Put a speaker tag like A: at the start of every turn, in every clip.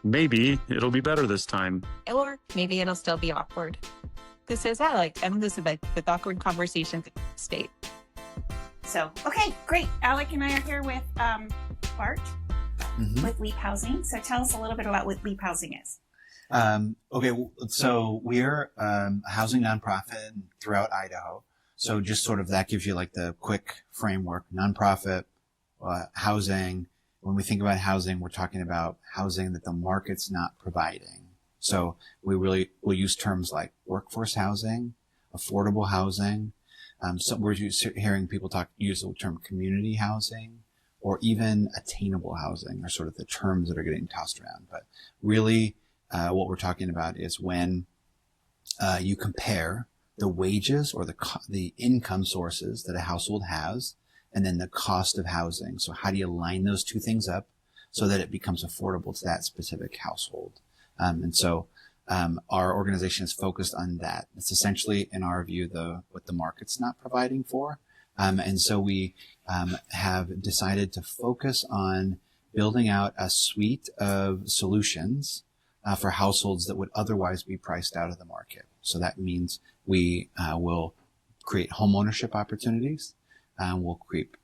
A: maybe it'll be better this time.
B: Or maybe it'll still be awkward. This is Alec, and this is the awkward conversation state.
C: So, okay, great. Alec and I are here with Bart with Leap Housing. So tell us a little bit about what Leap Housing is.
D: Okay, so we're a housing nonprofit throughout Idaho. So just sort of that gives you like the quick framework. Nonprofit, housing. When we think about housing, we're talking about housing that the market's not providing. So we'll use terms like workforce housing, affordable housing. So we're hearing people use the term community housing, or even attainable housing are sort of the terms that are getting tossed around. But really, what we're talking about is when you compare the wages or the income sources that a household has, and then the cost of housing. So how do you line those two things up so that it becomes affordable to that specific household? And so our organization is focused on that. It's essentially, in our view, what the market's not providing for. And so we have decided to focus on building out a suite of solutions for households that would otherwise be priced out of the market. So that means we will create homeownership opportunities, we'll create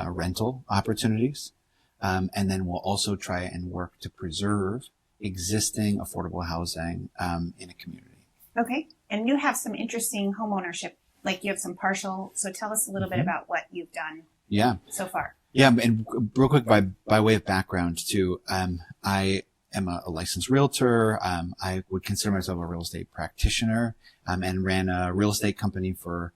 D: rental opportunities, and then we'll also try and work to preserve existing affordable housing in a community.
C: Okay, and you have some interesting homeownership, like you have some partial. So tell us a little bit about what you've done so far.
D: Yeah, and real quick, by way of background too, I am a licensed realtor. I would consider myself a real estate practitioner, and ran a real estate company for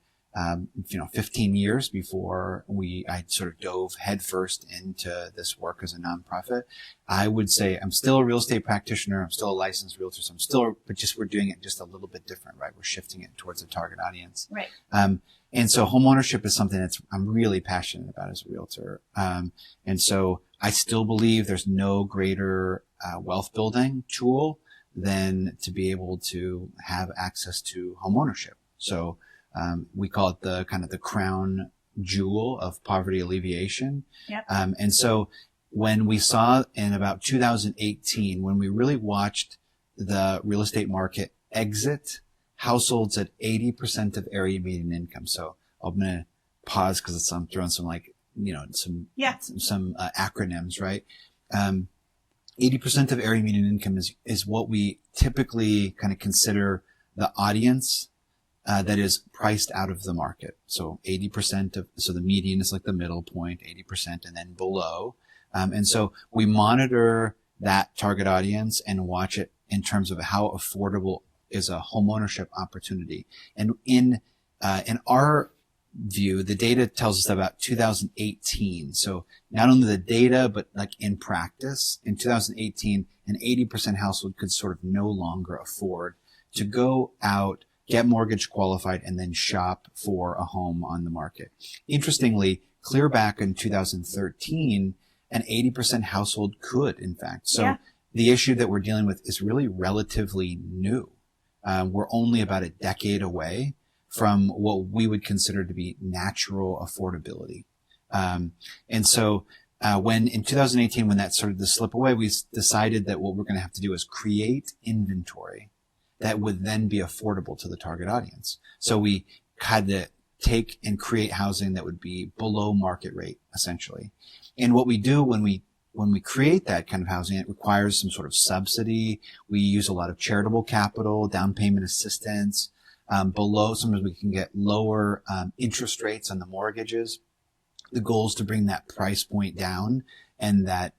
D: 15 years before I sort of dove headfirst into this work as a nonprofit. I would say I'm still a real estate practitioner. I'm still a licensed realtor. So we're doing it just a little bit different, right? We're shifting it towards a target audience.
C: Right.
D: And so homeownership is something I'm really passionate about as a realtor. And so I still believe there's no greater wealth building tool than to be able to have access to homeownership. So we call it the kind of the crown jewel of poverty alleviation.
C: Yep.
D: And so when we saw in about 2018, when we really watched the real estate market exit households at 80% of area median income. So I'm going to pause because I'm throwing some some acronyms, right? 80% of area median income is what we typically kind of consider the audience that is priced out of the market. So 80% so the median is like the middle point, 80% and then below. And so we monitor that target audience and watch it in terms of how affordable is a homeownership opportunity. And in our view, the data tells us that about 2018. So not only the data, but like in practice, in 2018, an 80% household could sort of no longer afford to go out, get mortgage qualified, and then shop for a home on the market. Interestingly, clear back in 2013, an 80% household could, in fact. So the issue that we're dealing with is really relatively new. We're only about a decade away from what we would consider to be natural affordability. And so when in 2018, when that started to slip away, we decided that what we're going to have to do is create inventory that would then be affordable to the target audience. So we had to take and create housing that would be below market rate, essentially. And what we do when we create that kind of housing, it requires some sort of subsidy. We use a lot of charitable capital, down payment assistance. Sometimes we can get lower interest rates on the mortgages. The goal is to bring that price point down, and that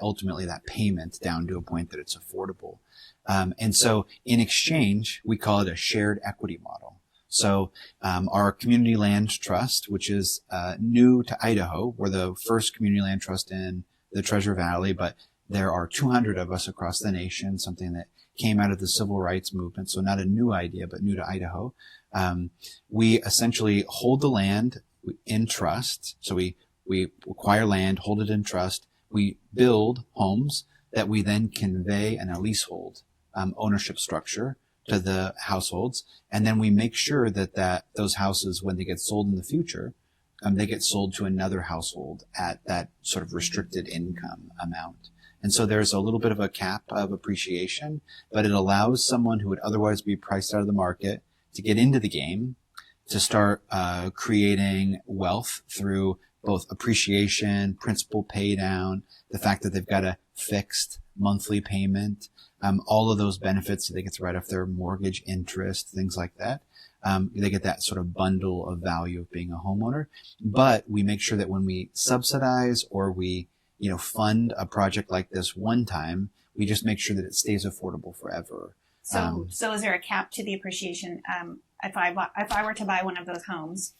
D: ultimately that payment down to a point that it's affordable. And so in exchange, we call it a shared equity model. So our community land trust, which is new to Idaho, we're the first community land trust in the Treasure Valley, but there are 200 of us across the nation, something that came out of the civil rights movement. So not a new idea, but new to Idaho. We essentially hold the land in trust. So we acquire land, hold it in trust. We build homes that we then convey in a leasehold ownership structure to the households. And then we make sure that those houses, when they get sold in the future, they get sold to another household at that sort of restricted income amount. And so there's a little bit of a cap of appreciation, but it allows someone who would otherwise be priced out of the market to get into the game, to start creating wealth through both appreciation, principal pay down, the fact that they've got a fixed monthly payment, all of those benefits. So they get to write off their mortgage interest, things like that. They get that sort of bundle of value of being a homeowner. But we make sure that when we subsidize or we, fund a project like this one time, we just make sure that it stays affordable forever.
C: So is there a cap to the appreciation? If I were to buy one of those homes,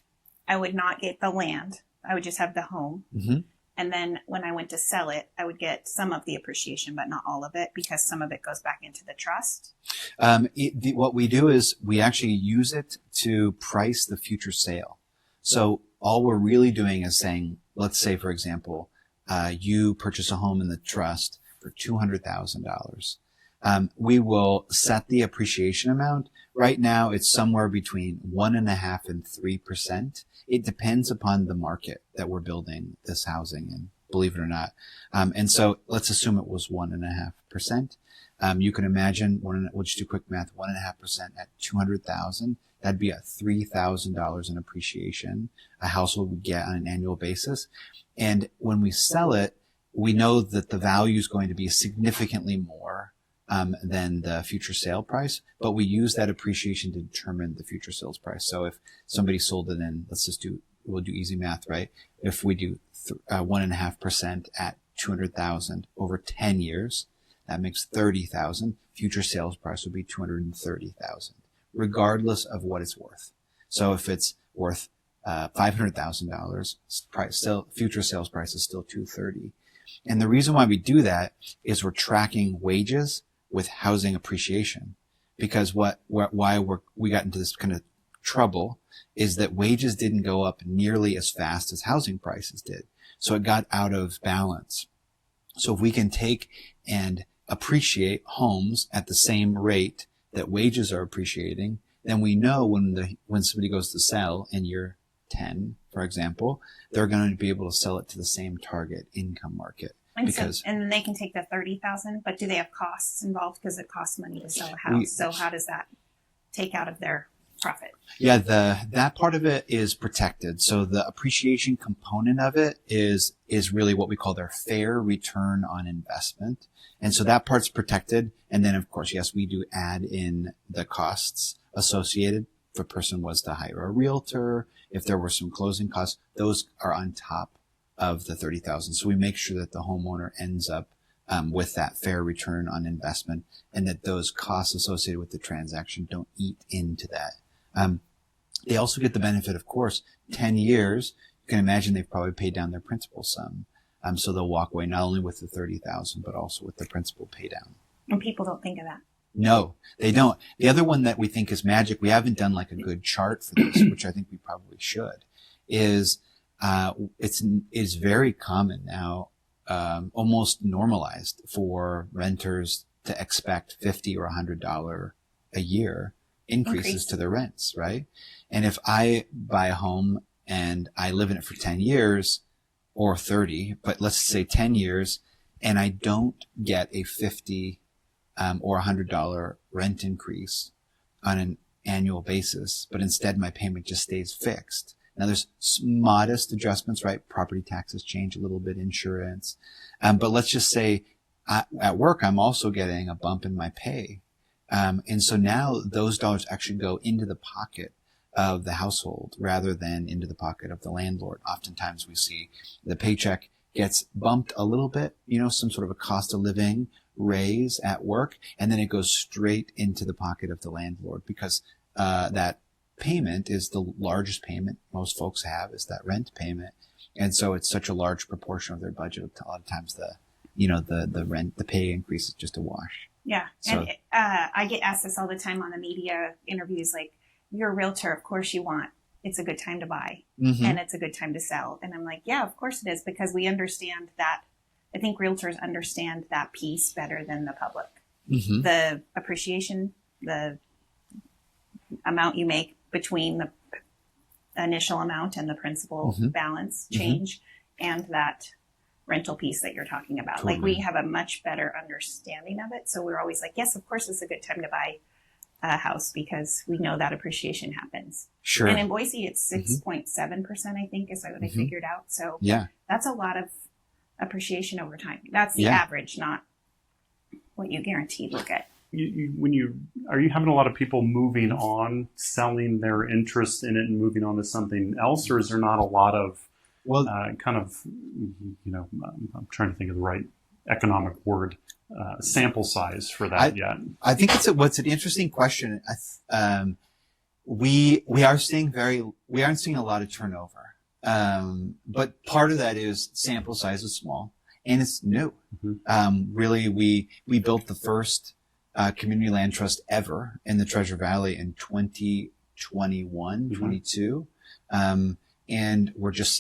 C: I would not get the land. I would just have the home.
D: Mm-hmm.
C: And then when I went to sell it, I would get some of the appreciation, but not all of it, because some of it goes back into the trust.
D: What we do is we actually use it to price the future sale. So all we're really doing is saying, let's say, for example, you purchase a home in the trust for $200,000. We will set the appreciation amount. Right now, it's somewhere between 1.5% and 3%. It depends upon the market that we're building this housing in, believe it or not. And so let's assume it was 1.5%. You can imagine, we'll just do quick math, 1.5% at 200,000. That'd be a $3,000 in appreciation a household would get on an annual basis. And when we sell it, we know that the value is going to be significantly more than the future sale price, but we use that appreciation to determine the future sales price. So if somebody sold it in, we'll do easy math, right? If we do 1.5% at 200,000 over 10 years, that makes 30,000. Future sales price would be 230,000, regardless of what it's worth. So if it's worth $500,000, future sales price is still 230. And the reason why we do that is we're tracking wages with housing appreciation, because we got into this kind of trouble is that wages didn't go up nearly as fast as housing prices did. So it got out of balance. So if we can take and appreciate homes at the same rate that wages are appreciating, then we know when somebody goes to sell in year 10, for example, they're going to be able to sell it to the same target income market.
C: And then they can take the 30,000, but do they have costs involved? Because it costs money to sell a house. So how does that take out of their profit?
D: Yeah, that part of it is protected. So the appreciation component of it is really what we call their fair return on investment. And so that part's protected. And then of course, yes, we do add in the costs associated. If a person was to hire a realtor, if there were some closing costs, those are on top of the 30,000. So we make sure that the homeowner ends up with that fair return on investment, and that those costs associated with the transaction don't eat into that. They also get the benefit, of course, 10 years. You can imagine they've probably paid down their principal sum. So they'll walk away not only with the 30,000, but also with the principal pay down.
C: And people don't think of that.
D: No, they don't. The other one that we think is magic, we haven't done like a good chart for this, which I think we probably should, is it's very common now, almost normalized for renters to expect $50 or $100 a year increases to their rents, right? And if I buy a home and I live in it for 10 years or 30, but let's say 10 years, and I don't get a $50 or $100 rent increase on an annual basis, but instead my payment just stays fixed. Now there's modest adjustments, right? Property taxes change a little bit, insurance. But let's just say at work, I'm also getting a bump in my pay. And so now those dollars actually go into the pocket of the household rather than into the pocket of the landlord. Oftentimes we see the paycheck gets bumped a little bit, some sort of a cost of living raise at work, and then it goes straight into the pocket of the landlord, because that payment is the largest payment most folks have, is that rent payment. And so it's such a large proportion of their budget. A lot of times the rent, the pay increase is just a wash.
C: Yeah.
D: So,
C: and I get asked this all the time on the media interviews, like, you're a realtor, of course it's a good time to buy, and it's a good time to sell. And I'm like, yeah, of course it is, because we understand that. I think realtors understand that piece better than the public. The appreciation, the amount you make between the initial amount and the principal balance change, and that rental piece that you're talking about.
D: Totally.
C: Like we have a much better understanding of it. So we're always like, yes, of course it's a good time to buy a house because we know that appreciation happens.
D: Sure.
C: And in Boise, it's 6.7%, I think, is what I figured out. So
D: yeah,
C: that's a lot of appreciation over time. That's the
D: Yeah.
C: average, not what you guaranteed will get.
A: Are you having a lot of people moving on, selling their interest in it and moving on to something else, or is there not a lot of
D: well,
A: I'm trying to think of the right economic word, sample size for that yet?
D: I think what's an interesting question. We aren't seeing a lot of turnover. But part of that is sample size is small and it's new. Really, we built the first community land trust ever in the Treasure Valley in 2021, 22. And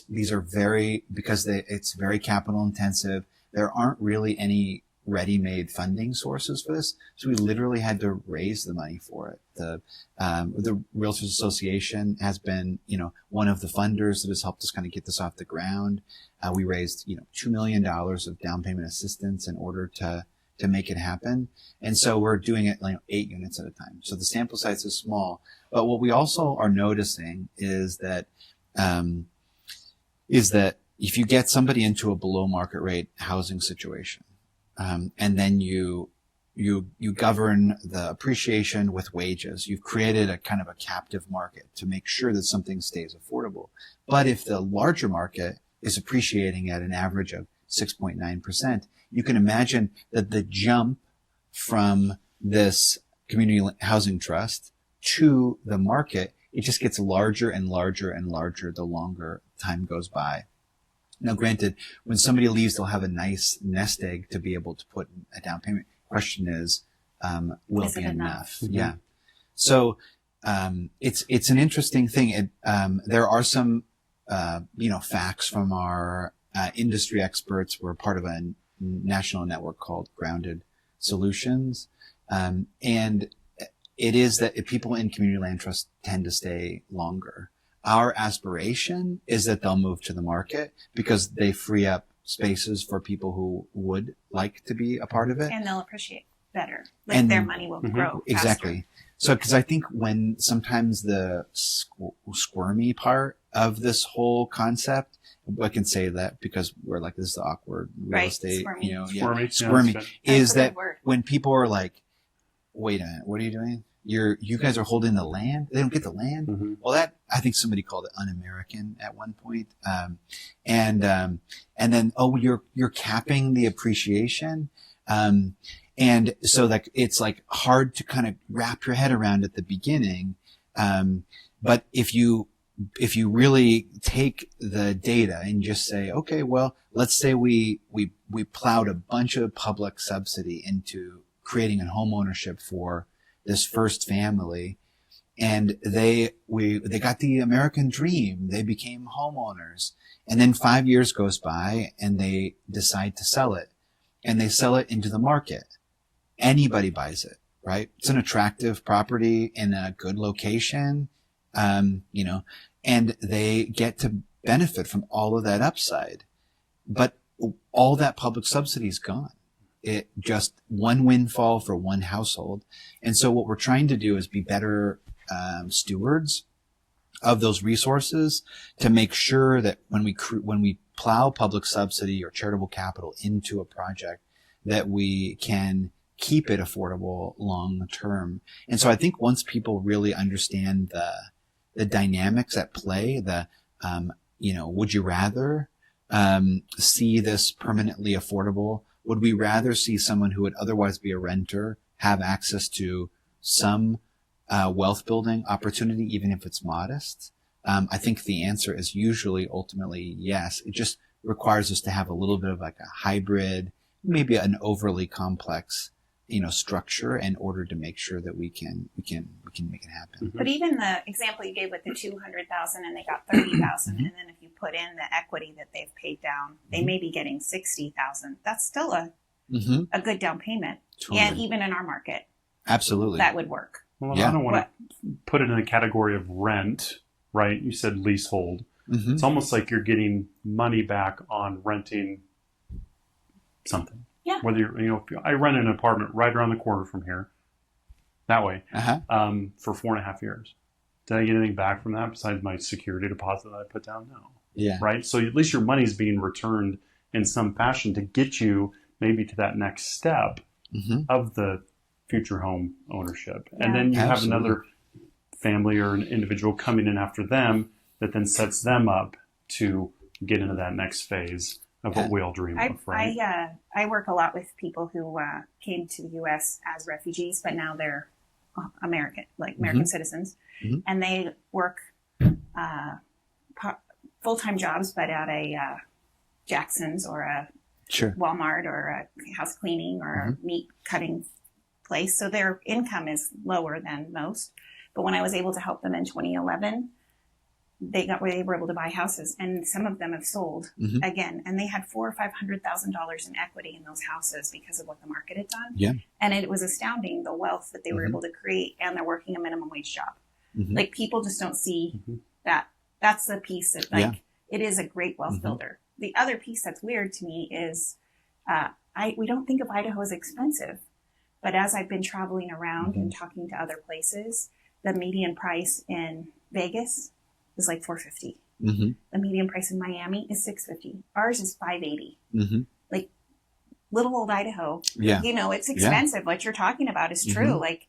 D: these are it's very capital intensive. There aren't really any ready-made funding sources for this. So we literally had to raise the money for it. The Realtors Association has been, one of the funders that has helped us kind of get this off the ground. We raised, $2 million of down payment assistance in order to make it happen. And so we're doing it 8 units at a time. So the sample size is small. But what we also are noticing is that if you get somebody into a below market rate housing situation, and then you govern the appreciation with wages, you've created a kind of a captive market to make sure that something stays affordable. But if the larger market is appreciating at an average of 6.9%, you can imagine that the jump from this community housing trust to the market, it just gets larger and larger and larger the longer time goes by. Now, granted, when somebody leaves, they'll have a nice nest egg to be able to put a down payment. Question is, will it be enough? Yeah. So, it's an interesting thing. There are some, facts from our industry experts. We're part of a national network called Grounded Solutions. And it is that people in community land trust tend to stay longer. Our aspiration is that they'll move to the market because they free up spaces for people who would like to be a part of it.
C: And they'll appreciate better. Their money will grow
D: Exactly. So, because I think when sometimes the squirmy part of this whole concept, I can say that because we're like, this is the awkward real estate, squirmy, is that when people are like, wait a minute, what are you doing? You guys are holding the land. They don't get the land. Well, that, I think somebody called it un-American at one point. And then, you're capping the appreciation. And so it's hard to kind of wrap your head around at the beginning. But if you really take the data and just say, okay, well, let's say we plowed a bunch of public subsidy into creating a home ownership for this first family, and they got the American dream. They became homeowners, and then 5 years goes by and they decide to sell it, and they sell it into the market. Anybody buys it, right? It's an attractive property in a good location, and they get to benefit from all of that upside. But all that public subsidy is gone. It just one windfall for one household. And so what we're trying to do is be better stewards of those resources to make sure that when we plow public subsidy or charitable capital into a project, that we can keep it affordable long term. And so I think once people really understand the dynamics at play, would you rather see this permanently affordable? Would we rather see someone who would otherwise be a renter have access to some wealth building opportunity, even if it's modest? I think the answer is usually ultimately yes. It just requires us to have a little bit of like a hybrid, maybe an overly complex, structure in order to make sure that we can make it happen.
C: But even the example you gave with the 200,000 and they got 30,000, and then if you put in the equity that they've paid down, they may be getting 60,000. That's still a good down payment. Totally. And even in our market,
D: absolutely,
C: that would work.
A: Well, I don't want to put it in the category of rent, right? You said leasehold. It's almost like you're getting money back on renting something.
C: Yeah.
A: Whether if I rent an apartment right around the corner from here, that way, for 4.5 years. Did I get anything back from that besides my security deposit that I put down? No.
D: Yeah.
A: Right. So at least your money's being returned in some fashion to get you maybe to that next step of the future home ownership. Yeah. And then you have another family or an individual coming in after them that then sets them up to get into that next phase of what we all dream of, right?
C: I work a lot with people who came to the U.S. as refugees, but now they're American citizens, and they work full-time jobs, but at a Jackson's or a Walmart or a house cleaning or a meat cutting place. So their income is lower than most. But when I was able to help them in 2011, they were able to buy houses, and some of them have sold again, and they had $400,000 or $500,000 in equity in those houses because of what the market had done.
D: Yeah,
C: and it was astounding the wealth that they were able to create, and they're working a minimum wage job. Like people just don't see that. That's the piece that it is a great wealth builder. The other piece that's weird to me is we don't think of Idaho as expensive, but as I've been traveling around and talking to other places, the median price in Vegas is like $450. The median price in Miami is $650. Ours is $580. Like little old Idaho, it's expensive. What you're talking about is true. Like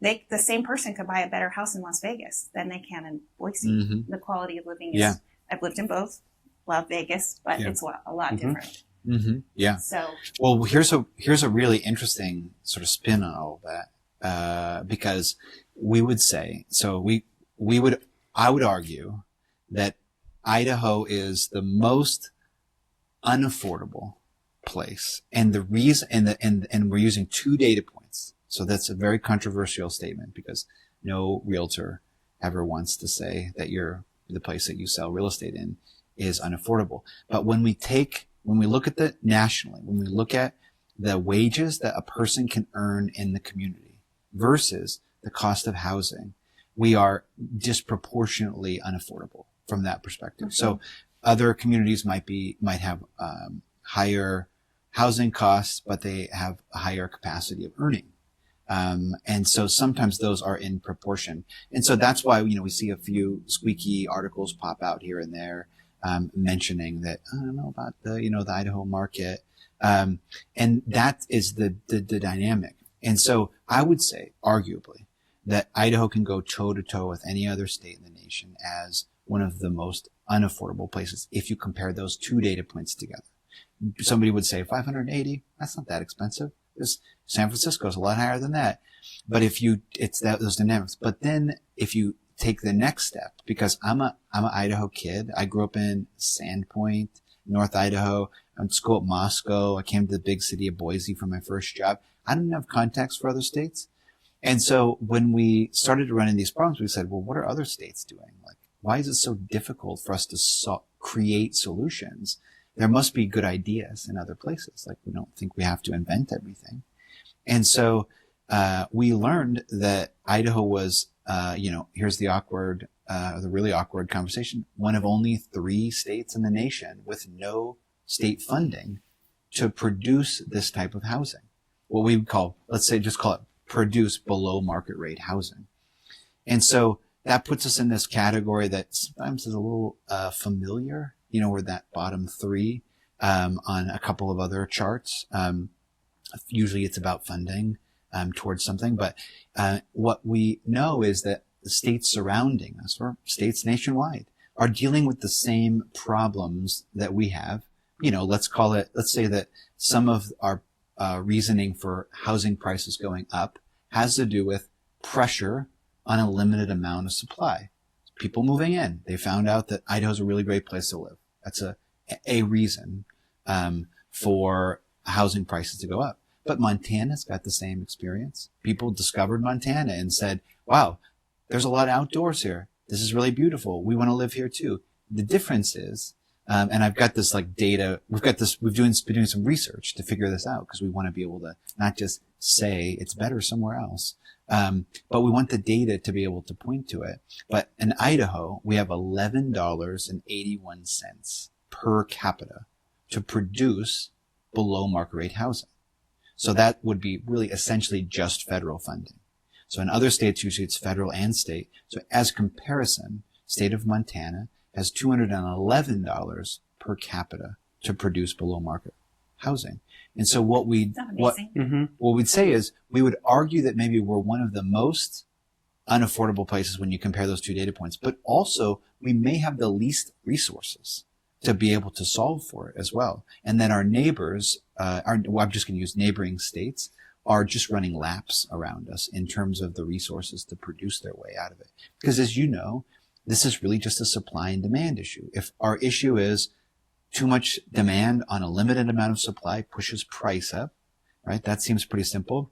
C: the same person could buy a better house in Las Vegas than they can in Boise. The quality of living is, I've lived in both, love Vegas, but it's a lot different.
D: Yeah.
C: So,
D: well, here's a really interesting sort of spin on all that, because we would say, I would argue that Idaho is the most unaffordable place, and the reason, and we're using 2 data points. So that's a very controversial statement because no realtor ever wants to say that the place that you sell real estate in is unaffordable. But when we look at nationally, when we look at the wages that a person can earn in the community versus the cost of housing, we are disproportionately unaffordable from that perspective. So other communities might have higher housing costs, but they have a higher capacity of earning. And so sometimes those are in proportion. And so that's why, we see a few squeaky articles pop out here and there, mentioning that, I don't know about the Idaho market. And that is the dynamic. And so I would say, arguably, that Idaho can go toe to toe with any other state in the nation as one of the most unaffordable places if you compare those 2 data points together. Somebody would say 580, that's not that expensive. San Francisco is a lot higher than that. But those dynamics. But then if you take the next step, because I'm an Idaho kid, I grew up in Sandpoint, North Idaho. I went to school at Moscow. I came to the big city of Boise for my first job. I didn't have contacts for other states. And so when we started to run into these problems, we said, well, what are other states doing? Like, why is it so difficult for us to create solutions? There must be good ideas in other places. Like, we don't think we have to invent everything. And so, we learned that Idaho was, here's the really awkward conversation. One of only 3 states in the nation with no state funding to produce this type of housing. What we would call, just call it produce below market rate housing. And so that puts us in this category that sometimes is a little, familiar. We're that bottom 3, on a couple of other charts. Usually it's about funding, towards something. But, what we know is that the states surrounding us, or states nationwide, are dealing with the same problems that we have. Let's say that some of our, reasoning for housing prices going up has to do with pressure on a limited amount of supply. People moving in. They found out that Idaho's a really great place to live. That's a reason, for housing prices to go up. But Montana's got the same experience. People discovered Montana and said, wow, there's a lot of outdoors here. This is really beautiful. We want to live here too. The difference is, and I've got this data, we've been doing some research to figure this out because we want to be able to not just say it's better somewhere else. But we want the data to be able to point to it. But in Idaho, we have $11.81 per capita to produce below market rate housing. So that would be really essentially just federal funding. So in other states, usually it's federal and state. So as comparison, state of Montana has $211 per capita to produce below market housing. And so what we'd say is we would argue that maybe we're one of the most unaffordable places when you compare those two data points, but also we may have the least resources to be able to solve for it as well. And then our neighbors, I'm just going to use neighboring states, are just running laps around us in terms of the resources to produce their way out of it. Because as you know, this is really just a supply and demand issue. If our issue is too much demand on a limited amount of supply pushes price up, right? That seems pretty simple.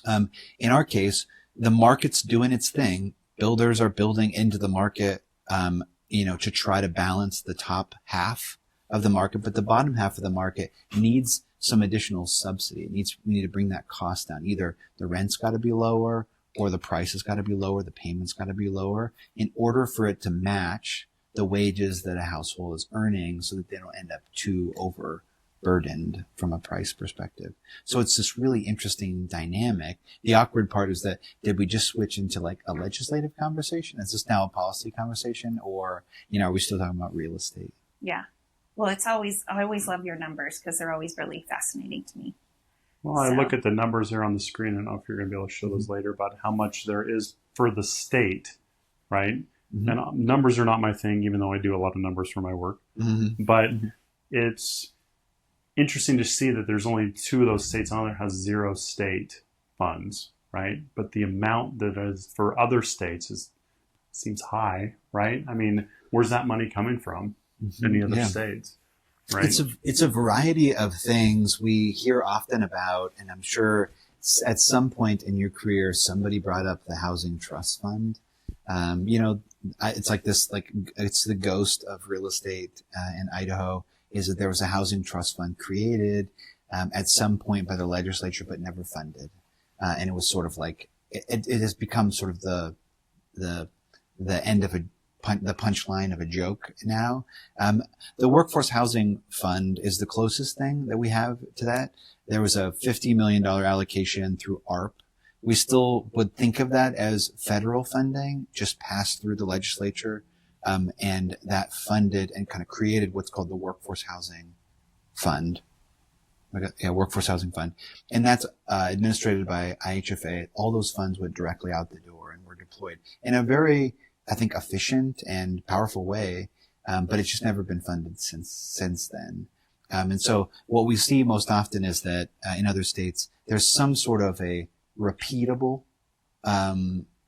D: In our case, the market's doing its thing. Builders are building into the market, to try to balance the top half of the market, but the bottom half of the market needs some additional subsidy. We need to bring that cost down. Either the rent's got to be lower or the price has got to be lower, the payment's got to be lower in order for it to match the wages that a household is earning so that they don't end up too overburdened from a price perspective. So it's this really interesting dynamic. The awkward part is that did we just switch into like a legislative conversation? Is this now a policy conversation, or, are we still talking about real estate?
C: Yeah. Well, I always love your numbers because they're always really fascinating to me.
A: Well, I look at the numbers here on the screen. I don't know if you're going to be able to show those later about how much there is for the state, right? Mm-hmm. And numbers are not my thing, even though I do a lot of numbers for my work. Mm-hmm. But it's interesting to see that there's only 2 of those states on there has 0 state funds, right? But the amount that is for other states seems high, right? I mean, where's that money coming from? Any other states, right?
D: It's a variety of things we hear often about, and I'm sure at some point in your career, somebody brought up the Housing Trust Fund. It's like this, it's the ghost of real estate in Idaho, is that there was a housing trust fund created at some point by the legislature, but never funded. And it was sort of like, it has become sort of the end of the punchline of a joke now. The Workforce Housing Fund is the closest thing that we have to that. There was a $50 million allocation through ARP. We still would think of that as federal funding, just passed through the legislature, and that funded and kind of created what's called the Workforce Housing Fund. Workforce Housing Fund. And that's administrated by IHFA. All those funds went directly out the door and were deployed in a very, I think, efficient and powerful way, but it's just never been funded since then. And so what we see most often is that in other states, there's some sort of a repeatable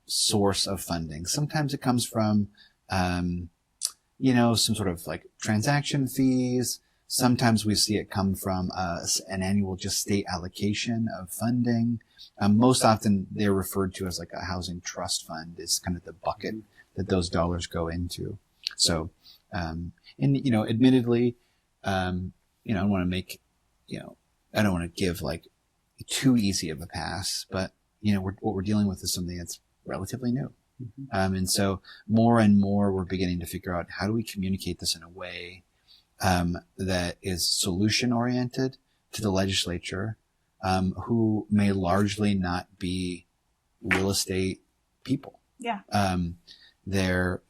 D: source of funding. Sometimes it comes from, some sort of like transaction fees. Sometimes we see it come from an annual just state allocation of funding. Most often they're referred to as like a housing trust fund is kind of the bucket that those dollars go into. So, admittedly, I don't want to make, I don't want to give like too easy of a pass, but what we're dealing with is something that's relatively new. Mm-hmm. And so more and more we're beginning to figure out how do we communicate this in a way that is solution oriented to the legislature, who may largely not be real estate people.
C: Yeah.
D: They're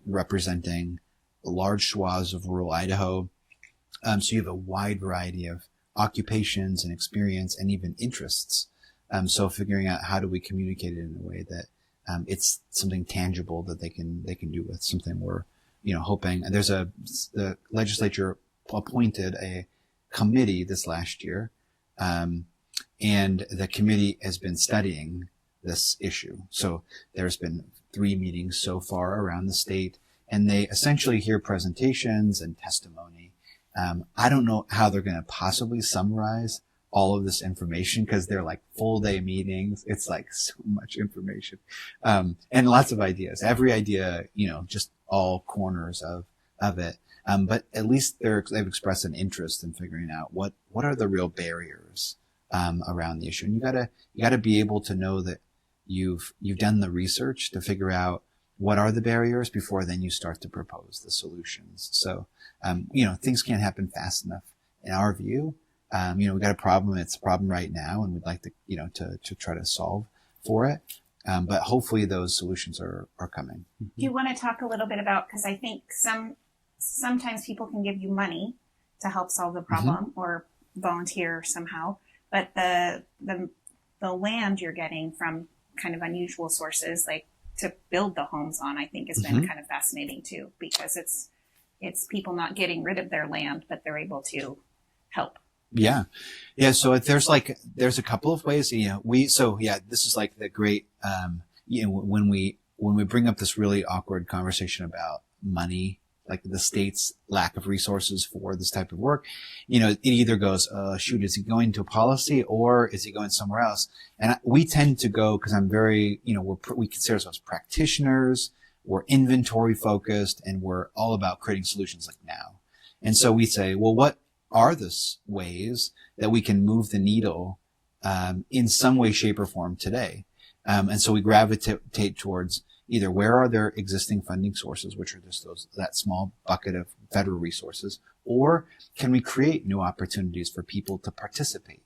D: representing large swaths of rural Idaho. So you have a wide variety of occupations and experience and even interests. So figuring out how do we communicate it in a way that it's something tangible that they can do with something we're hoping. And the legislature appointed a committee this last year, and the committee has been studying this issue. So there's been 3 meetings so far around the state, and they essentially hear presentations and testimony. I don't know how they're going to possibly summarize all of this information because they're like full day meetings. It's like so much information, and lots of ideas. Every idea, just all corners of it. But at least they've expressed an interest in figuring out what are the real barriers around the issue. And you gotta be able to know that you've done the research to figure out what are the barriers before then you start to propose the solutions. So, things can't happen fast enough in our view, we got a problem. It's a problem right now, and we'd like to, to try to solve for it. But hopefully those solutions are coming.
C: Do you want to talk a little bit about, because I think sometimes people can give you money to help solve the problem or volunteer somehow, but the land you're getting from kind of unusual sources, like to build the homes on, I think has been kind of fascinating too, because it's people not getting rid of their land, but they're able to help.
D: Yeah. Yeah. So there's a couple of ways, this is like the great, when we bring up this really awkward conversation about money, like the state's lack of resources for this type of work, it either goes, shoot, is he going to policy or is he going somewhere else? And we tend to go, because I'm very, we consider ourselves practitioners, we're inventory focused, and we're all about creating solutions like now. And so we say, well, what are the ways that we can move the needle in some way, shape, or form today? And so we gravitate towards either where are there existing funding sources, which are just that small bucket of federal resources, or can we create new opportunities for people to participate?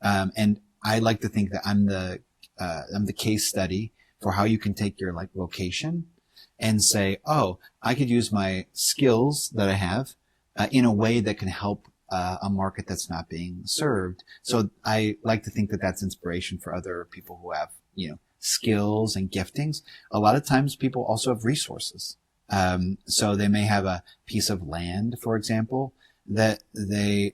D: And I like to think that I'm the case study for how you can take your location and say, oh, I could use my skills that I have in a way that can help a market that's not being served. So I like to think that that's inspiration for other people who have, skills and giftings. A lot of times people also have resources. So they may have a piece of land, for example, that they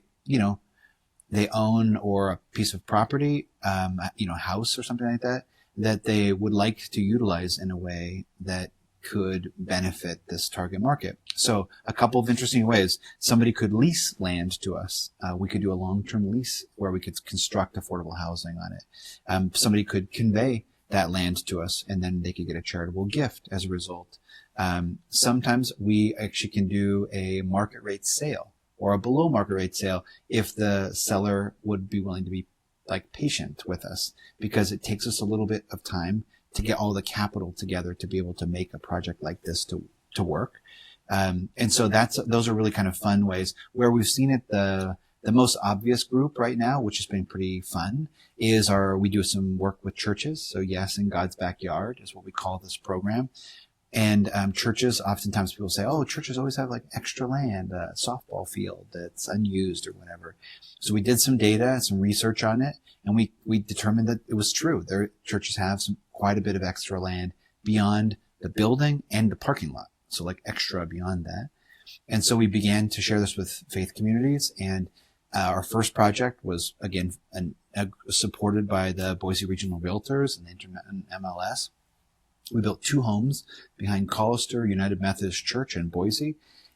D: own, or a piece of property, house or something like that they would like to utilize in a way that could benefit this target market. So a couple of interesting ways. Somebody could lease land to us. We could do a long-term lease where we could construct affordable housing on it. Somebody could convey that land to us, and then they could get a charitable gift as a result. Sometimes we actually can do a market rate sale or a below market rate sale if the seller would be willing to be patient with us, because it takes us a little bit of time to get all the capital together to be able to make a project like this to work. And so those are really kind of fun ways. Where we've seen it, the most obvious group right now, which has been pretty fun, is we do some work with churches. So Yes in God's Backyard is what we call this program. And churches, oftentimes people say, oh, churches always have extra land, a softball field that's unused or whatever. So we did some data, some research on it, and we determined that it was true. Their churches have quite a bit of extra land beyond the building and the parking lot. So extra beyond that. And so we began to share this with faith communities, and our first project was, again, supported by the Boise Regional Realtors and the Internet and MLS. We built 2 homes behind Collister United Methodist Church in Boise,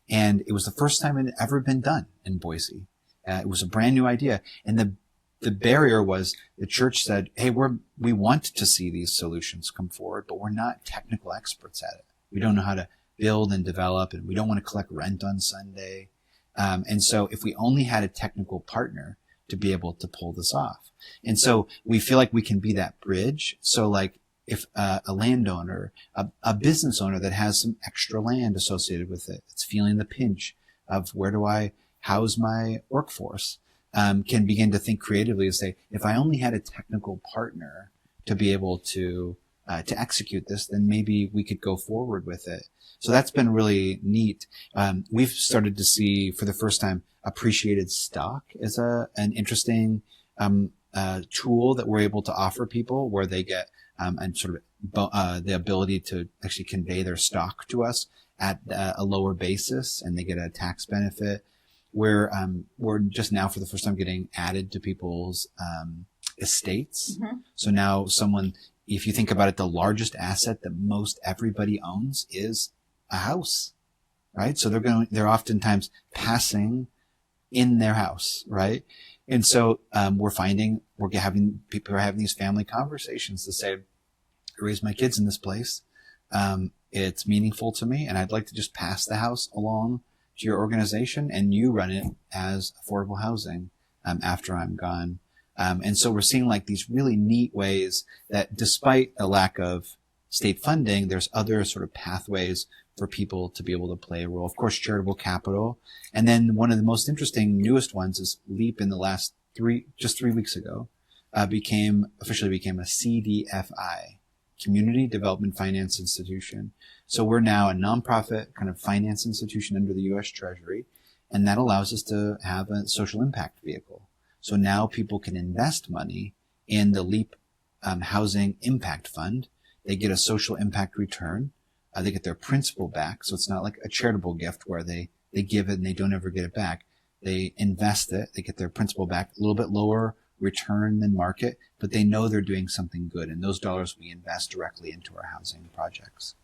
D: and it was the first time it had ever been done in Boise. It was a brand new idea, and the barrier was the church said, hey, we want to see these solutions come forward, but we're not technical experts at it. We don't know how to build and develop, and we don't want to collect rent on Sunday. And so if we only had a technical partner to be able to pull this off. And so we feel like we can be that bridge. So if a landowner, a business owner that has some extra land associated with it, it's feeling the pinch of where do I house my workforce, can begin to think creatively and say, if I only had a technical partner to be able to execute this, then maybe we could go forward with it. So that's been really neat. We've started to see for the first time appreciated stock as an interesting tool that we're able to offer people, where they get and sort of the ability to actually convey their stock to us at a lower basis, and they get a tax benefit. We're just now for the first time getting added to people's estates. Mm-hmm. So now if you think about it, the largest asset that most everybody owns is a house, right? So they're oftentimes passing in their house, right? And so we're having these family conversations to say, I raised my kids in this place. It's meaningful to me, and I'd like to just pass the house along to your organization, and you run it as affordable housing after I'm gone. And so we're seeing these really neat ways that, despite a lack of state funding, there's other sort of pathways for people to be able to play a role. Of course, charitable capital. And then one of the most interesting, newest ones is LEAP in the last 3 weeks ago, officially became a CDFI, Community Development Finance Institution. So we're now a nonprofit kind of finance institution under the U.S. Treasury, and that allows us to have a social impact vehicle. So now people can invest money in the LEAP Housing Impact Fund. They get a social impact return. They get their principal back. So it's not like a charitable gift where they give it and they don't ever get it back. They invest it. They get their principal back, a little bit lower return than market, but they know they're doing something good. And those dollars we invest directly into our housing projects.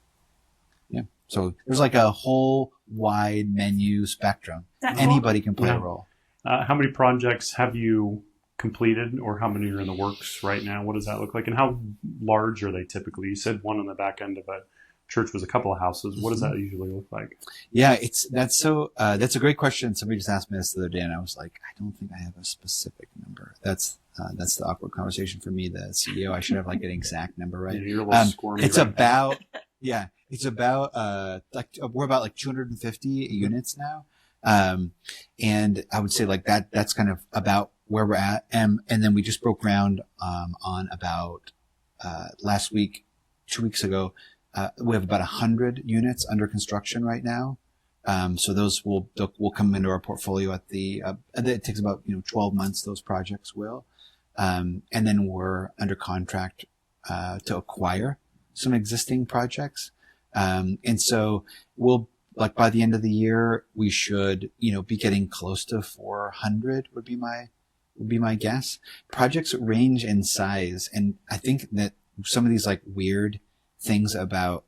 D: Yeah. So there's like a whole wide menu spectrum. Anybody can play a role.
A: How many projects have you completed, or how many are in the works right now? What does that look like? And how large are they typically? You said one on the back end of a church was a couple of houses. What does that usually look like?
D: Yeah, that's a great question. Somebody just asked me this the other day, and I was like, I don't think I have a specific number. That's the awkward conversation for me, the CEO. I should have like an exact number, right?
A: Yeah, you're a little squirmy.
D: It's about we're about like 250 units now. And I would say like that's kind of about where we're at. And then we just broke ground, on about, last week, 2 weeks ago. We have about 100 units under construction right now. So those will come into our portfolio it takes about, 12 months, those projects will. And then we're under contract, to acquire some existing projects. And so like by the end of the year, we should, be getting close to 400 would be my guess. Projects range in size. And I think that some of these like weird things about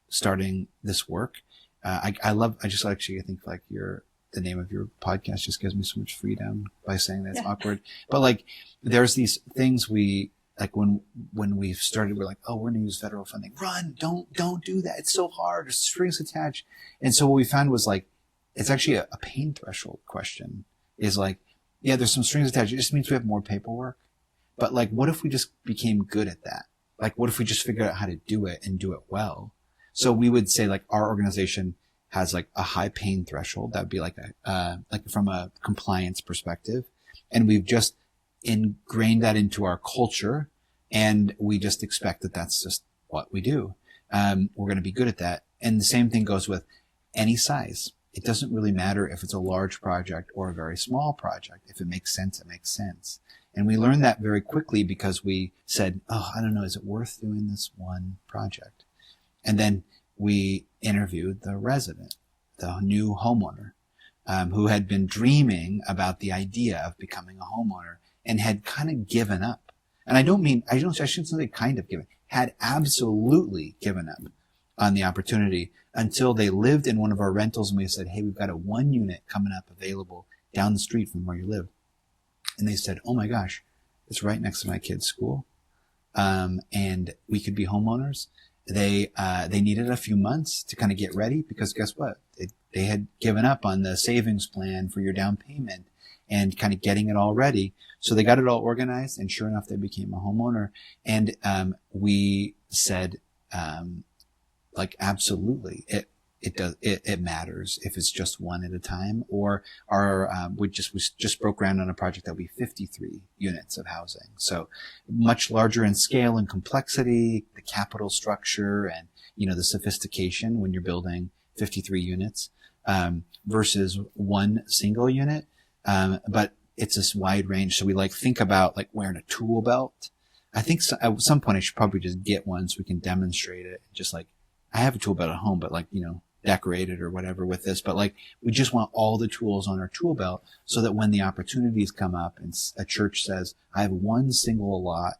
D: starting this work, I think like the name of your podcast just gives me so much freedom by saying that's awkward. But like, there's these things we, like when we started, we're like, oh, we're going to use federal funding. Run, don't do that. It's so hard. There's strings attached. And so what we found was like, it's actually a pain threshold question is like, yeah, there's some strings attached. It just means we have more paperwork. But like, what if we just became good at that? Like, what if we just figured out how to do it and do it well? So we would say like our organization has like a high pain threshold. That would be like from a compliance perspective. And we've just ingrained that into our culture, and we just expect that that's just what we do. We're going to be good at that. And the same thing goes with any size. It doesn't really matter if it's a large project or a very small project. If it makes sense, it makes sense. And we learned that very quickly because we said, oh, I don't know, is it worth doing this one project? And then we interviewed the resident, the new homeowner, who had been dreaming about the idea of becoming a homeowner and had kind of given up. And I shouldn't say kind of given, had absolutely given up on the opportunity until they lived in one of our rentals. And we said, hey, we've got a 1 unit coming up available down the street from where you live. And they said, oh my gosh, it's right next to my kid's school. And we could be homeowners. They needed a few months to kind of get ready because guess what? They had given up on the savings plan for your down payment and kind of getting it all ready. So they got it all organized, and sure enough, they became a homeowner. And we said, like, absolutely, it matters if it's just one at a time. Or we just broke ground on a project that will be 53 units of housing. So much larger in scale and complexity, the capital structure, and the sophistication when you're building 53 units versus one single unit. But it's this wide range. So we think about wearing a tool belt. I think at some point I should probably just get one so we can demonstrate it. Just I have a tool belt at home, but decorate it or whatever with this. But we just want all the tools on our tool belt so that when the opportunities come up and a church says, I have one single lot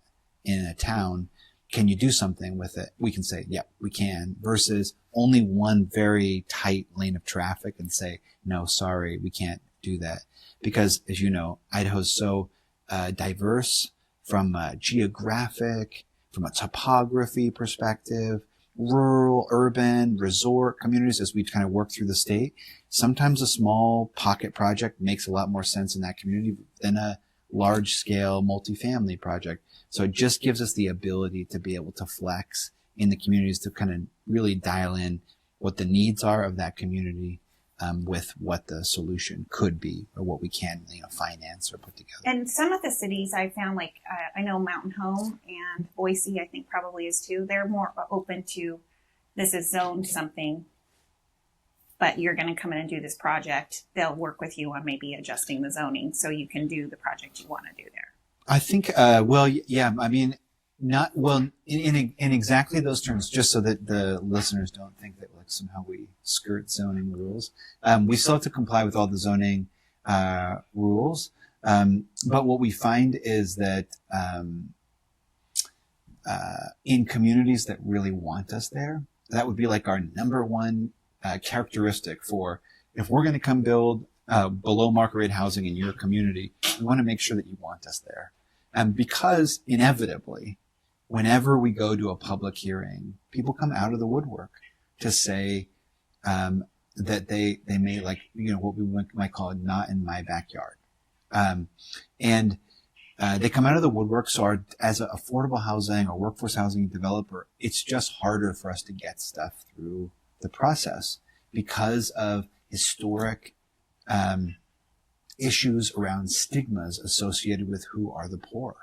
D: in a town, can you do something with it? We can say, yeah, we can, versus only one very tight lane of traffic and say, no, sorry, we can't do that. Because as you know, Idaho is so diverse from a geographic, from a topography perspective, rural, urban, resort communities as we kind of work through the state. Sometimes a small pocket project makes a lot more sense in that community than a large scale multifamily project. So it just gives us the ability to be able to flex in the communities to kind of really dial in what the needs are of that community, with what the solution could be or what we can, finance or put together.
C: And some of the cities I found, like I know Mountain Home and Boise, I think probably is too. They're more open to, this is zoned something, but you're going to come in and do this project. They'll work with you on maybe adjusting the zoning so you can do the project you want to do there.
D: I think, in exactly those terms, just so that the listeners don't think that like somehow we skirt zoning rules. We still have to comply with all the zoning rules. But what we find is that in communities that really want us there, that would be like our number one characteristic for, if we're going to come build below market rate housing in your community, we want to make sure that you want us there. Because inevitably, whenever we go to a public hearing, people come out of the woodwork to say that they may like, what we might call not in my backyard. They come out of the woodwork. So as an affordable housing or workforce housing developer, it's just harder for us to get stuff through the process because of historic issues around stigmas associated with who are the poor.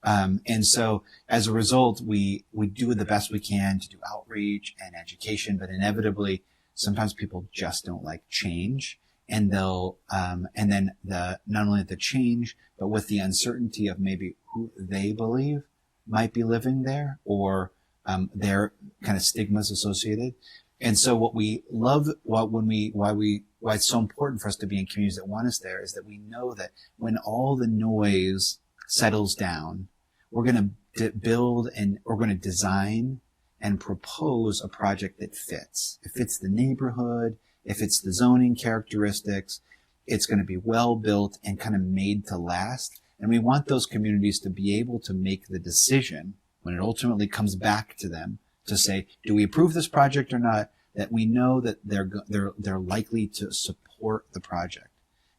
D: And so as a result, we do the best we can to do outreach and education, but inevitably sometimes people just don't like change, and they'll, and then not only the change, but with the uncertainty of maybe who they believe might be living there or, their kind of stigmas associated. And so what we love, why it's so important for us to be in communities that want us there is that we know that when all the noise settles down, we're going to build and we're going to design and propose a project that fits. If it's the neighborhood, if it's the zoning characteristics, it's going to be well built and kind of made to last. And we want those communities to be able to make the decision when it ultimately comes back to them to say, do we approve this project or not? That we know that they're likely to support the project.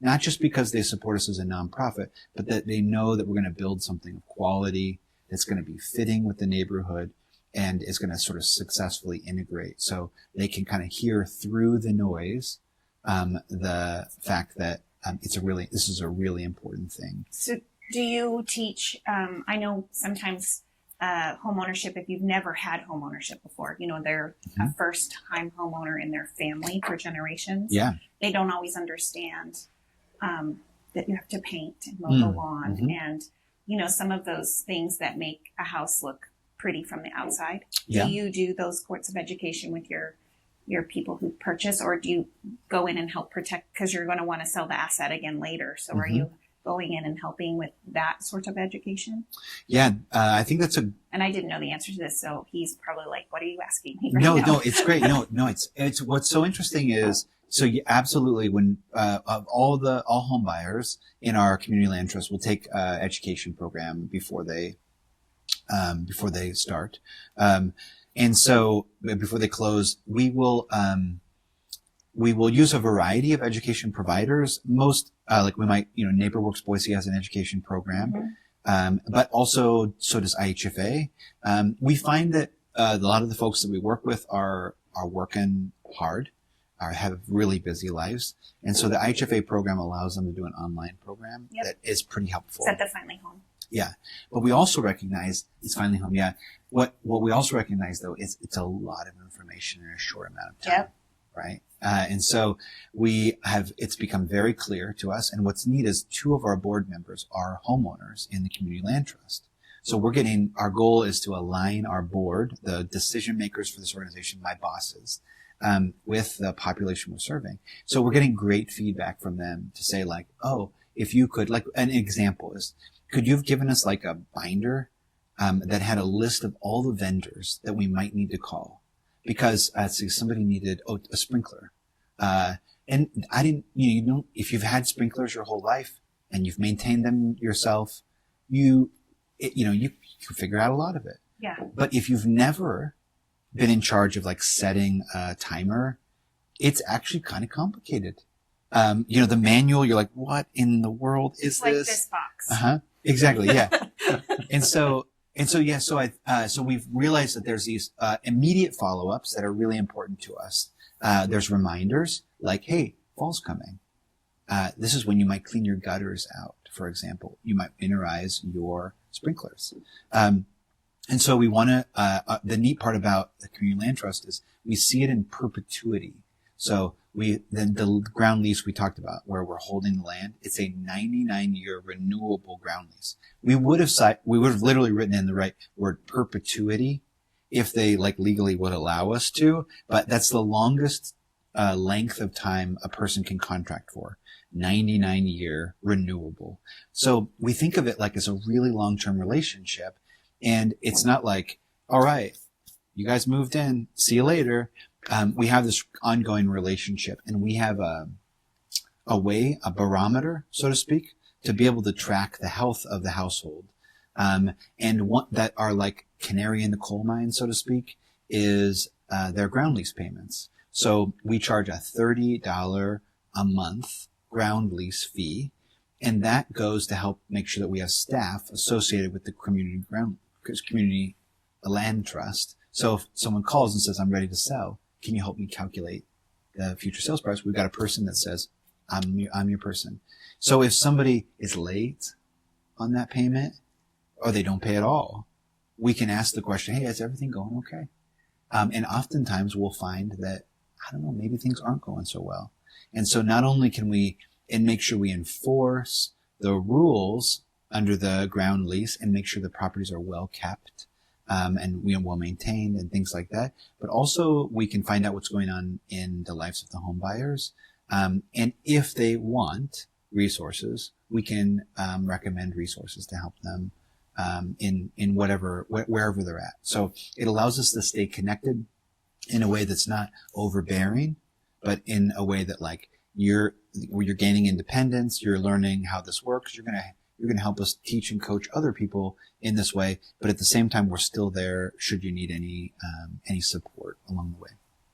D: Not just because they support us as a nonprofit, but that they know that we're going to build something of quality that's going to be fitting with the neighborhood and is going to sort of successfully integrate. So they can kind of hear through the noise, the fact that this is a really important thing.
C: So do you teach, I know sometimes homeownership, if you've never had homeownership before, they're a first time homeowner in their family for generations.
D: Yeah.
C: They don't always understand that you have to paint and mow the lawn and, some of those things that make a house look pretty from the outside.
D: Yeah.
C: Do you do those courts of education with your people who purchase, or do you go in and help protect, because you're going to want to sell the asset again later? So are you going in and helping with that sort of education?
D: Yeah, I think that's and
C: I didn't know the answer to this, so he's probably like, what are you asking me?
D: No, it's great. No, it's what's so interesting is, so you absolutely, when, of all home buyers in our community land trust will take, education program before they start. And so before they close, we will use a variety of education providers. Most, like we might, NeighborWorks Boise has an education program. But also, so does IHFA. We find that, a lot of the folks that we work with are working hard, have really busy lives. And so the IHFA program allows them to do an online program that is pretty helpful.
C: Is that the Finally Home?
D: Yeah. But we also recognize it's Finally Home. Yeah. What we also recognize though is it's a lot of information in a short amount of time.
C: Yep.
D: Right. And so it's become very clear to us. And what's neat is 2 of our board members are homeowners in the community land trust. So our goal is to align our board, the decision makers for this organization, my bosses, with the population we're serving. So we're getting great feedback from them to say like, oh, if you could, like an example is, could you have given us like a binder, that had a list of all the vendors that we might need to call? Because, somebody needed a sprinkler. And I didn't, if you've had sprinklers your whole life and you've maintained them yourself, you can figure out a lot of it.
C: Yeah.
D: But if you've never been in charge of like setting a timer, it's actually kind of complicated. The manual, you're like, what in the world is
C: like
D: this?
C: This box.
D: Exactly. Yeah. And And so we've realized that there's these immediate follow-ups that are really important to us. There's reminders like, hey, fall's coming. This is when you might clean your gutters out, for example. You might winterize your sprinklers. And so we want to, the neat part about the community land trust is we see it in perpetuity. So the ground lease we talked about where we're holding the land, it's a 99-year renewable ground lease. We would have literally written in the right word perpetuity if they legally would allow us to, but that's the longest length of time a person can contract for. 99-year renewable. So we think of it as a really long-term relationship. And it's not like, all right, you guys moved in, see you later. We have this ongoing relationship, and we have a barometer, so to speak, to be able to track the health of the household. And what that are like canary in the coal mine, so to speak, is their ground lease payments. So we charge a $30 a month ground lease fee, and that goes to help make sure that we have staff associated with the community land trust. So if someone calls and says, I'm ready to sell, can you help me calculate the future sales price? We've got a person that says, I'm your person. So if somebody is late on that payment or they don't pay at all, we can ask the question, hey, is everything going okay? And oftentimes we'll find that, I don't know, maybe things aren't going so well. And so not only can we make sure we enforce the rules under the ground lease and make sure the properties are well kept, and well maintained and things like that, but also we can find out what's going on in the lives of the home buyers. And if they want resources, we can recommend resources to help them in wherever they're at. So it allows us to stay connected in a way that's not overbearing, but in a way that you're gaining independence, you're learning how this works, you're going to help us teach and coach other people in this way, but at the same time, we're still there should you need any support along the way.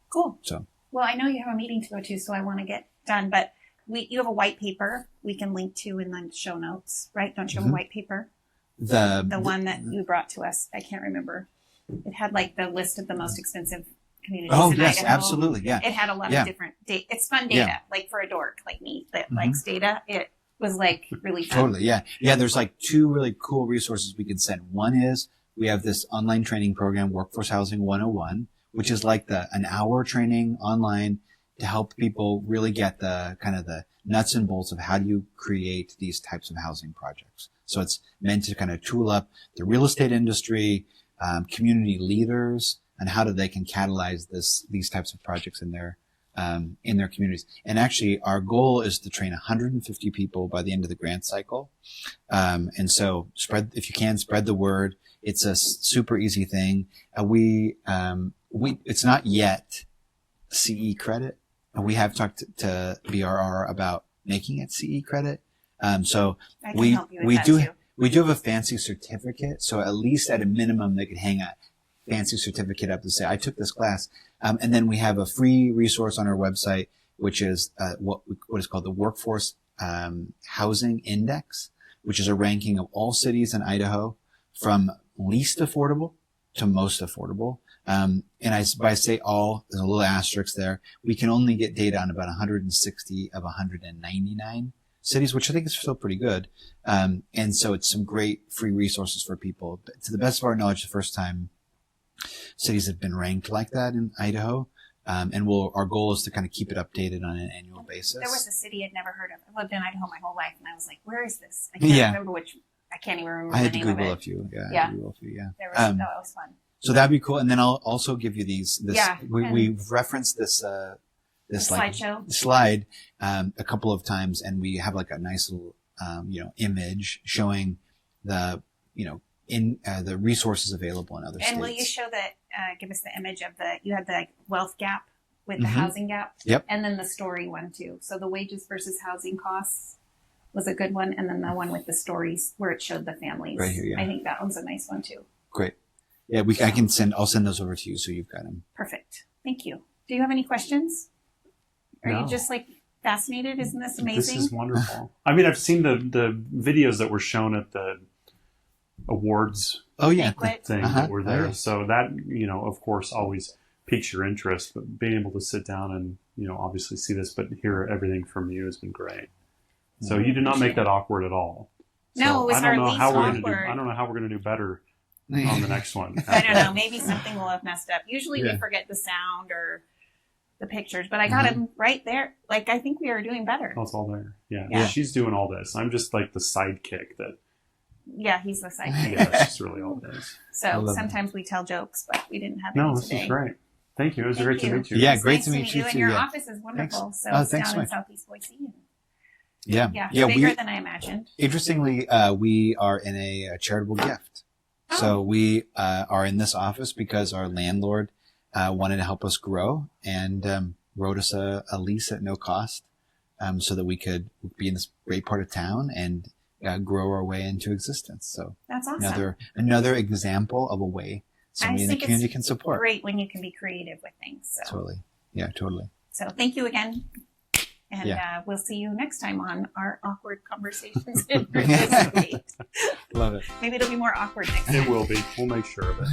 C: Cool.
D: So,
C: well, I know you have a meeting to go to, so I want to get done, but you have a white paper we can link to in the show notes, right? Don't you have a white paper? The one that you brought to us. I can't remember. It had the list of the most expensive communities in
D: yes,
C: Idaho.
D: Absolutely. Yeah.
C: It had a lot of different data. It's fun data, for a dork like me that likes data. It was really fun.
D: Totally. Yeah. Yeah. There's two really cool resources we can send. One is we have this online training program, Workforce Housing 101, which is an hour training online to help people really get the kind of the nuts and bolts of how do you create these types of housing projects. So it's meant to kind of tool up the real estate industry, community leaders, and how they can catalyze these types of projects in their communities. And actually, our goal is to train 150 people by the end of the grant cycle. And so if you can, spread the word. It's a super easy thing. It's not yet CE credit. We have talked to BRR about making it CE credit. So
C: I can help you with that too.
D: We do have a fancy certificate. So at least at a minimum, they could hang a fancy certificate up to say, I took this class. And then we have a free resource on our website, which is what is called the Workforce Housing Index, which is a ranking of all cities in Idaho from least affordable to most affordable. And by say all, there's a little asterisk there. We can only get data on about 160 of 199 cities, which I think is still pretty good. And so it's some great free resources for people. But to the best of our knowledge, the first time cities have been ranked like that in Idaho. And our goal is to kind of keep it updated on an annual basis.
C: There was a city I'd never heard of. I lived in Idaho my whole life, and I was like, where is this? I can't remember which. I can't even remember
D: I had
C: the
D: to
C: name
D: Google
C: of it.
D: a few. Yeah.
C: Yeah.
D: Google a few, yeah.
C: That was fun.
D: So that'd be cool. And then I'll also give you we've referenced this
C: slideshow
D: slide, a couple of times, and we have a nice little, image showing the resources available in other states.
C: And will you show give us the image of you had the wealth gap with the housing gap?
D: Yep.
C: And then the story one too. So the wages versus housing costs was a good one. And then the one with the stories where it showed the families.
D: Right here, yeah.
C: I think that one's a nice one too.
D: Great. Yeah, I'll send those over to you so you've got them.
C: Perfect. Thank you. Do you have any questions? Are
A: No.
C: you just fascinated? Isn't this amazing?
A: This is wonderful. I mean, I've seen the videos that were shown at the awards
C: banquet
A: thing that were there. So that, of course, always piques your interest. But being able to sit down and, obviously see this, but hear everything from you has been great. So you did not make that awkward at all. So
C: no, it was our least awkward.
A: I don't know how we're going to do better on the next one.
C: I don't know. Maybe something will have messed up. Usually we forget the sound or the pictures, but I got him right there. Like, I think we are doing better.
A: Oh, it's all there. Yeah. She's doing all this. I'm just like the sidekick that.
C: Yeah, he's the sidekick.
A: Yeah, that's just really all it is.
C: So sometimes we tell jokes, but we didn't have any
A: this
C: today.
A: is great. Thank you. It was great to meet you.
D: Yeah,
C: it's
D: great
C: nice
D: to meet you too.
C: And your office is wonderful.
D: Thanks.
C: So it's
D: thanks
C: down
D: so
C: in
D: much.
C: Southeast Boise.
D: Yeah,
C: bigger than I imagined.
D: Interestingly, we are in a charitable gift. Oh. So we are in this office because our landlord wanted to help us grow and wrote us a lease at no cost so that we could be in this great part of town and grow our way into existence. So
C: that's awesome.
D: Another example of a way somebody in the community can support.
C: Great when you can be creative with things. So.
D: Totally. Yeah, totally.
C: So thank you again. And we'll see you next time on our awkward conversations in real estate.
D: Love it.
C: Maybe it'll be more awkward next time.
A: It will be. We'll make sure of it.